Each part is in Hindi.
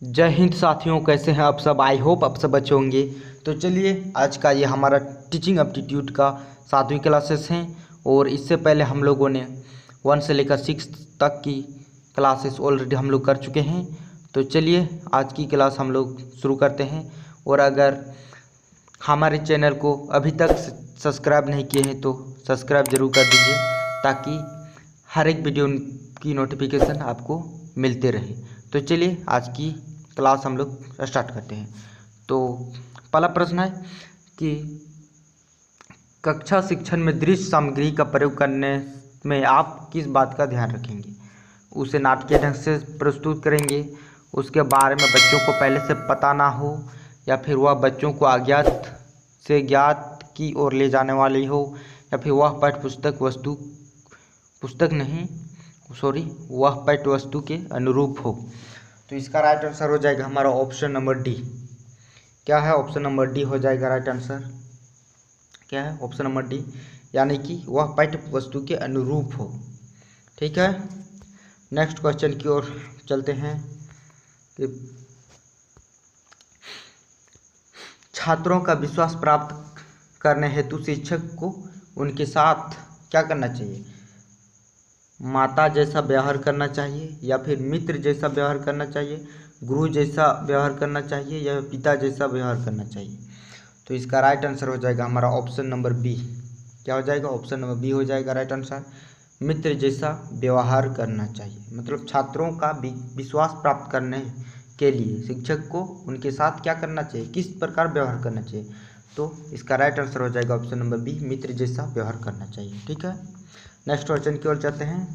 जय हिंद साथियों, कैसे हैं आप सब। आई होप आप सब अच्छे होंगे। तो चलिए, आज का ये हमारा टीचिंग एप्टीट्यूड का 7वीं क्लासेस हैं और इससे पहले हम लोगों ने 1 से लेकर 6 तक की क्लासेस ऑलरेडी हम लोग कर चुके हैं। तो चलिए, आज की क्लास हम लोग शुरू करते हैं। और अगर हमारे चैनल को अभी तक सब्सक्राइब नहीं किए हैं तो सब्सक्राइब ज़रूर कर दीजिए, ताकि हर एक वीडियो की नोटिफिकेशन आपको मिलते रहे। तो चलिए, आज की क्लास हम लोग स्टार्ट करते हैं। तो पहला प्रश्न है कि कक्षा शिक्षण में दृश्य सामग्री का प्रयोग करने में आप किस बात का ध्यान रखेंगे। उसे नाटकीय ढंग से प्रस्तुत करेंगे, उसके बारे में बच्चों को पहले से पता ना हो, या फिर वह बच्चों को अज्ञात से ज्ञात की ओर ले जाने वाली हो, या फिर वह वह पाठ्य वस्तु के अनुरूप हो। तो इसका राइट आंसर हो जाएगा हमारा ऑप्शन नंबर डी। क्या है? ऑप्शन नंबर डी हो जाएगा राइट आंसर। क्या है? ऑप्शन नंबर डी, यानी कि वह पाठ्य वस्तु के अनुरूप हो। ठीक है, नेक्स्ट क्वेश्चन की ओर चलते हैं कि छात्रों का विश्वास प्राप्त करने हेतु शिक्षक को उनके साथ क्या करना चाहिए। माता जैसा व्यवहार करना चाहिए, या फिर मित्र जैसा व्यवहार करना चाहिए, गुरु जैसा व्यवहार करना चाहिए, या पिता जैसा व्यवहार करना चाहिए। तो इसका राइट आंसर हो जाएगा हमारा ऑप्शन नंबर बी। क्या हो जाएगा? ऑप्शन नंबर बी हो जाएगा राइट आंसर। मित्र जैसा व्यवहार करना चाहिए, मतलब छात्रों का विश्वास प्राप्त करने के लिए शिक्षक को उनके साथ क्या करना चाहिए, किस प्रकार व्यवहार करना चाहिए। तो इसका राइट आंसर हो जाएगा ऑप्शन नंबर बी, मित्र जैसा व्यवहार करना चाहिए। ठीक है, नेक्स्ट क्वेश्चन की ओर चलते हैं।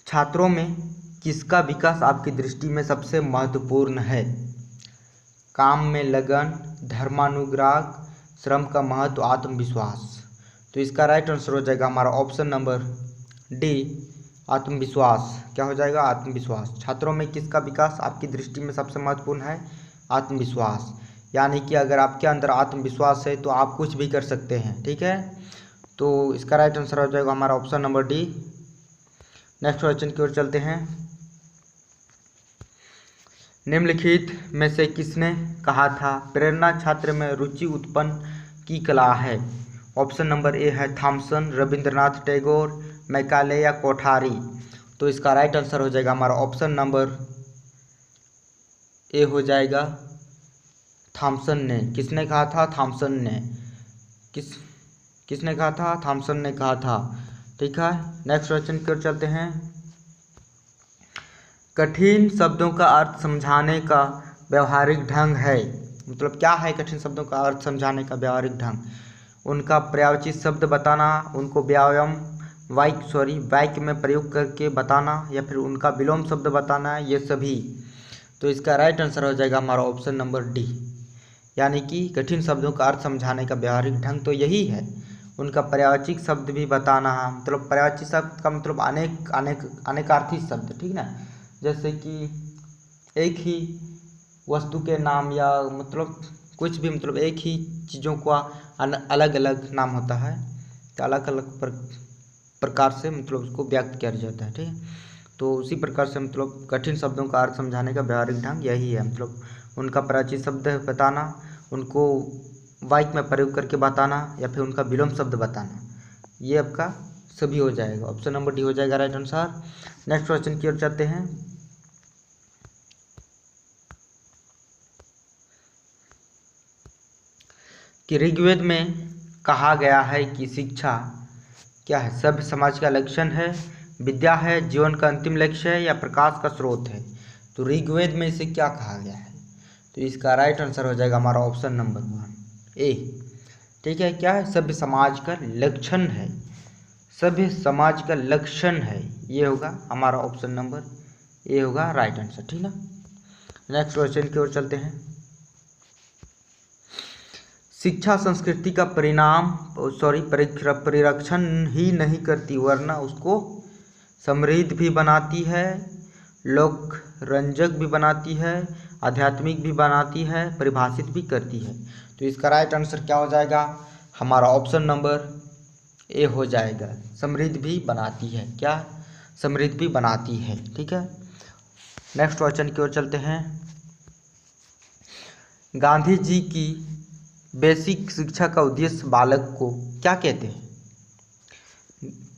छात्रों में किसका विकास आपकी दृष्टि में सबसे महत्वपूर्ण है। काम में लगन, धर्मानुराग, श्रम का महत्व, आत्मविश्वास। तो इसका राइट आंसर हो जाएगा हमारा ऑप्शन नंबर डी, आत्मविश्वास। क्या हो जाएगा? आत्मविश्वास। छात्रों में किसका विकास आपकी दृष्टि में सबसे महत्वपूर्ण है? आत्मविश्वास। यानी कि अगर आपके अंदर आत्मविश्वास है तो आप कुछ भी कर सकते हैं। ठीक है, तो इसका राइट आंसर हो जाएगा हमारा option number D. Next question की ओर चलते हैं। निम्नलिखित में से किसने कहा था प्रेरणा छात्र में रुचि उत्पन्न की कला है। ऑप्शन नंबर ए है थॉमसन, रविंद्रनाथ टैगोर, मैकाले या कोठारी। तो इसका राइट आंसर हो जाएगा हमारा ऑप्शन नंबर ए हो जाएगा थॉमसन ने। किसने कहा था? थॉमसन ने। किसने कहा था? थॉमसन ने कहा था। ठीक है, नेक्स्ट क्वेश्चन की ओर चलते हैं। कठिन शब्दों का अर्थ समझाने का व्यवहारिक ढंग है, मतलब क्या है कठिन शब्दों का अर्थ समझाने का व्यवहारिक ढंग। उनका पर्यायवाची शब्द बताना, उनको वाक्य में प्रयोग करके बताना, या फिर उनका विलोम शब्द बताना, ये सभी। तो इसका राइट आंसर हो जाएगा हमारा ऑप्शन नंबर डी, यानी कि कठिन शब्दों का अर्थ समझाने का व्यवहारिक ढंग तो यही है। उनका पर्यायवाची शब्द भी बताना, मतलब पर्यायवाची शब्द का मतलब अनेकार्थी शब्द। ठीक ना, जैसे कि एक ही वस्तु के नाम, या मतलब कुछ भी, मतलब एक ही चीज़ों का अलग अलग नाम होता है, तो अलग अलग प्रकार से मतलब उसको व्यक्त किया जाता है। ठीक है, तो उसी प्रकार से मतलब कठिन शब्दों का अर्थ समझाने का व्यवहारिक ढंग यही है, मतलब उनका पर्यायवाची शब्द बताना, उनको वाक्य में प्रयोग करके बताना, या फिर उनका विलोम शब्द बताना, ये आपका सभी हो जाएगा। ऑप्शन नंबर डी हो जाएगा राइट आंसर। नेक्स्ट क्वेश्चन की ओर चलते हैं। कि ऋग्वेद में कहा गया है कि शिक्षा क्या है? सभ्य समाज का लक्षण है, विद्या है, जीवन का अंतिम लक्ष्य है, या प्रकाश का स्रोत है। तो ऋग्वेद में इसे क्या कहा गया है? तो इसका राइट आंसर हो जाएगा हमारा ऑप्शन नंबर 1 ए। ठीक है, क्या है? सभ्य समाज का लक्षण है, सभ्य समाज का लक्षण है, ये होगा हमारा ऑप्शन नंबर ए होगा राइट आंसर। ठीक ना, नेक्स्ट क्वेश्चन की ओर चलते हैं। शिक्षा संस्कृति का परिरक्षण ही नहीं करती, वरना उसको समृद्ध भी बनाती है, लोक रंजक भी बनाती है, आध्यात्मिक भी बनाती है, परिभाषित भी करती है। तो इसका राइट आंसर क्या हो जाएगा? हमारा ऑप्शन नंबर ए हो जाएगा, समृद्ध भी बनाती है। क्या? समृद्ध भी बनाती है। ठीक है, नेक्स्ट क्वेश्चन की ओर चलते हैं। गांधी जी की बेसिक शिक्षा का उद्देश्य बालक को क्या कहते हैं?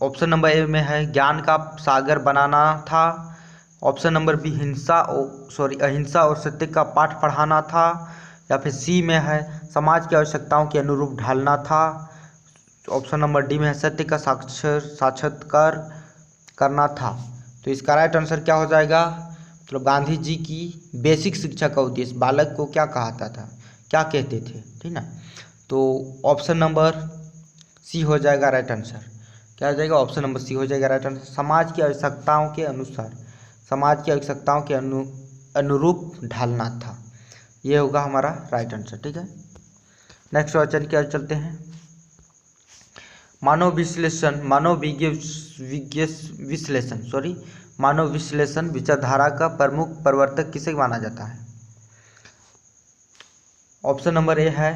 ऑप्शन नंबर ए में है ज्ञान का सागर बनाना था। ऑप्शन नंबर बी अहिंसा और सत्य का पाठ पढ़ाना था। या फिर सी में है समाज की आवश्यकताओं के अनुरूप ढालना था। ऑप्शन नंबर डी में है सत्य का साक्षात्कार करना था। तो इसका राइट आंसर क्या हो जाएगा? मतलब गांधी जी की बेसिक शिक्षा का उद्देश्य बालक को क्या कहता था, क्या कहते थे, ठीक ना। तो ऑप्शन नंबर सी हो जाएगा राइट आंसर। क्या हो जाएगा? ऑप्शन नंबर सी हो जाएगा राइट आंसर। समाज की आवश्यकताओं के अनुसार, समाज की आवश्यकताओं के अनुरूप ढालना था, ये होगा हमारा राइट आंसर, ठीक है। नेक्स्ट क्वेश्चन की ओर चलते हैं। मानव विश्लेषण विचारधारा का प्रमुख प्रवर्तक किसे माना जाता है? ऑप्शन नंबर ए है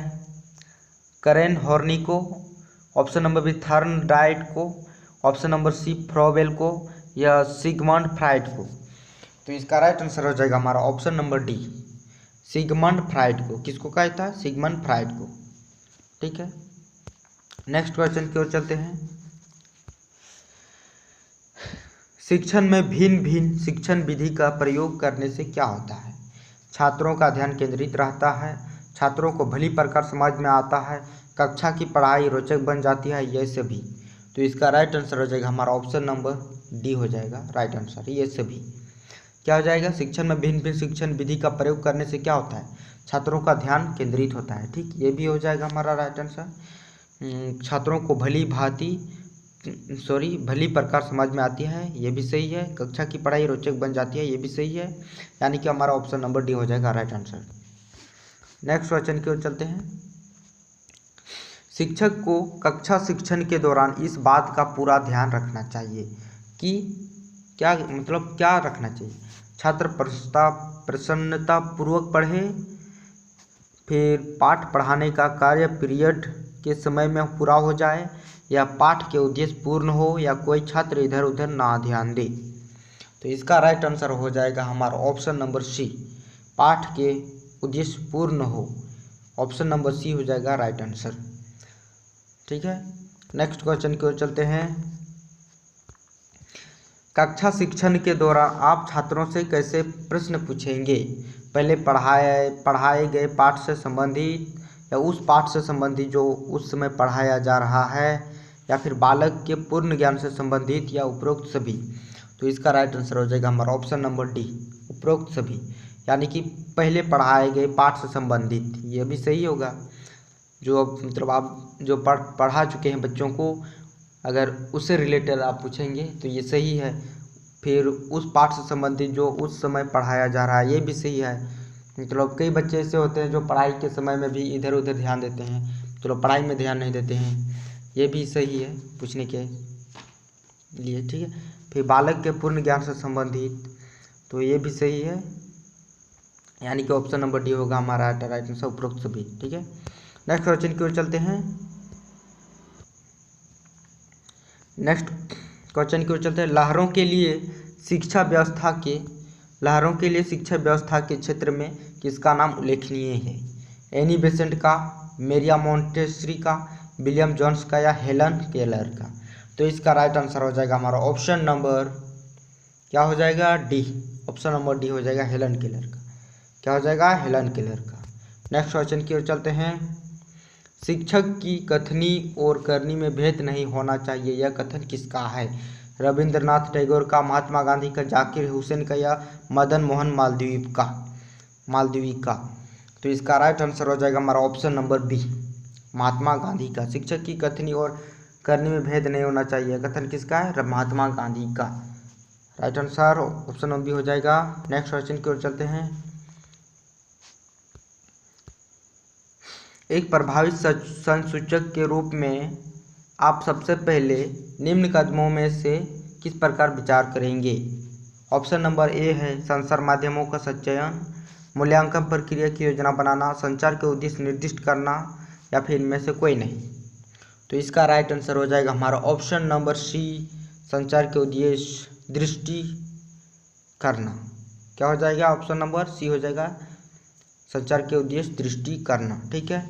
करेन हॉर्नी को। ऑप्शन नंबर बी थॉर्नडाइक को। ऑप्शन नंबर सी फ्रोबेल को या सिगमंड फ्राइड को। तो इसका राइट आंसर हो जाएगा हमारा option number D, Sigmund Freud को। किसको कहता है? सिगमंड फ्राइड को, ठीक है। नेक्स्ट क्वेश्चन की ओर चलते हैं। शिक्षण में भिन्न भिन्न शिक्षण विधि का प्रयोग करने से क्या होता है? छात्रों का ध्यान केंद्रित रहता है, छात्रों को भली प्रकार समझ में आता है, कक्षा की पढ़ाई रोचक बन जाती है, ये सभी। तो इसका राइट आंसर हो जाएगा हमारा ऑप्शन नंबर डी हो जाएगा राइट आंसर, ये सभी। क्या हो जाएगा? शिक्षण में भिन्न भिन्न शिक्षण विधि का प्रयोग करने से क्या होता है? छात्रों का ध्यान केंद्रित होता है, ठीक, ये भी हो जाएगा हमारा राइट आंसर। छात्रों को भली प्रकार समझ में आती है, ये भी सही है। कक्षा की पढ़ाई रोचक बन जाती है, ये भी सही है। यानी कि हमारा ऑप्शन नंबर डी हो जाएगा राइट आंसर। नेक्स्ट क्वेश्चन की ओर चलते हैं। शिक्षक को कक्षा शिक्षण के दौरान इस बात का पूरा ध्यान रखना चाहिए कि क्या रखना चाहिए? छात्र प्रसन्नता पूर्वक पढ़े, फिर पाठ पढ़ाने का कार्य पीरियड के समय में पूरा हो जाए, या पाठ के उद्देश्य पूर्ण हो, या कोई छात्र इधर उधर ना ध्यान दे। तो इसका राइट आंसर हो जाएगा हमारा ऑप्शन नंबर सी, पाठ के उद्देश्य पूर्ण हो। ऑप्शन नंबर सी हो जाएगा राइट आंसर, ठीक है। नेक्स्ट क्वेश्चन की ओर चलते हैं। कक्षा शिक्षण के दौरान आप छात्रों से कैसे प्रश्न पूछेंगे? पहले पढ़ाए गए पाठ से संबंधित, या उस पाठ से संबंधित जो उस समय पढ़ाया जा रहा है, या फिर बालक के पूर्ण ज्ञान से संबंधित, या उपरोक्त सभी। तो इसका राइट आंसर हो जाएगा हमारा ऑप्शन नंबर डी, उपरोक्त सभी। यानी कि पहले पढ़ाए गए पाठ से संबंधित, ये भी सही होगा। जो आप जो पढ़ा चुके हैं बच्चों को, अगर उससे रिलेटेड आप पूछेंगे तो ये सही है। फिर उस पाठ से संबंधित जो उस समय पढ़ाया जा रहा है, ये भी सही है। कई बच्चे ऐसे होते हैं जो पढ़ाई के समय में भी इधर उधर ध्यान देते हैं, पढ़ाई में ध्यान नहीं देते हैं, ये भी सही है पूछने के लिए, ठीक है। फिर बालक के पूर्ण ज्ञान से संबंधित, तो ये भी सही है। यानी कि ऑप्शन नंबर डी होगा हमारा राइट आंसर, उपरोक्त सभी, ठीक है। नेक्स्ट क्वेश्चन की ओर चलते हैं। नेक्स्ट क्वेश्चन की ओर चलते हैं। लहरों के लिए शिक्षा व्यवस्था के क्षेत्र में किसका नाम उल्लेखनीय है? एनी बेसेंट का, मेरिया मोंटेसरी का, विलियम जोन्स का, या हेलन केलर का। तो इसका राइट आंसर हो जाएगा हमारा ऑप्शन नंबर क्या हो जाएगा? डी, ऑप्शन नंबर डी हो जाएगा हेलन केलर का। क्या हो जाएगा? हेलन केलर का। नेक्स्ट क्वेश्चन की ओर चलते हैं। शिक्षक की कथनी और करनी में भेद नहीं होना चाहिए, यह कथन किसका है? रविंद्रनाथ टैगोर का, महात्मा गांधी का, जाकिर हुसैन का, या मदन मोहन मालवीय का। तो इसका राइट आंसर हो जाएगा हमारा ऑप्शन नंबर बी, महात्मा गांधी का। शिक्षक की कथनी और करनी में भेद नहीं होना चाहिए, कथन किसका है? महात्मा गांधी का। Right answer option number B हो जाएगा। नेक्स्ट क्वेश्चन की ओर चलते हैं। एक प्रभावी संसूचक के रूप में आप सबसे पहले निम्न कदमों में से किस प्रकार विचार करेंगे? ऑप्शन नंबर ए है संचार माध्यमों का सचयन, मूल्यांकन प्रक्रिया की योजना बनाना, संचार के उद्देश्य निर्दिष्ट करना, या फिर इनमें से कोई नहीं। तो इसका राइट आंसर हो जाएगा हमारा ऑप्शन नंबर सी, संचार के उद्देश्य दृष्टि करना। क्या हो जाएगा? ऑप्शन नंबर सी हो जाएगा, संचार के उद्देश्य दृष्टि करना। ठीक है।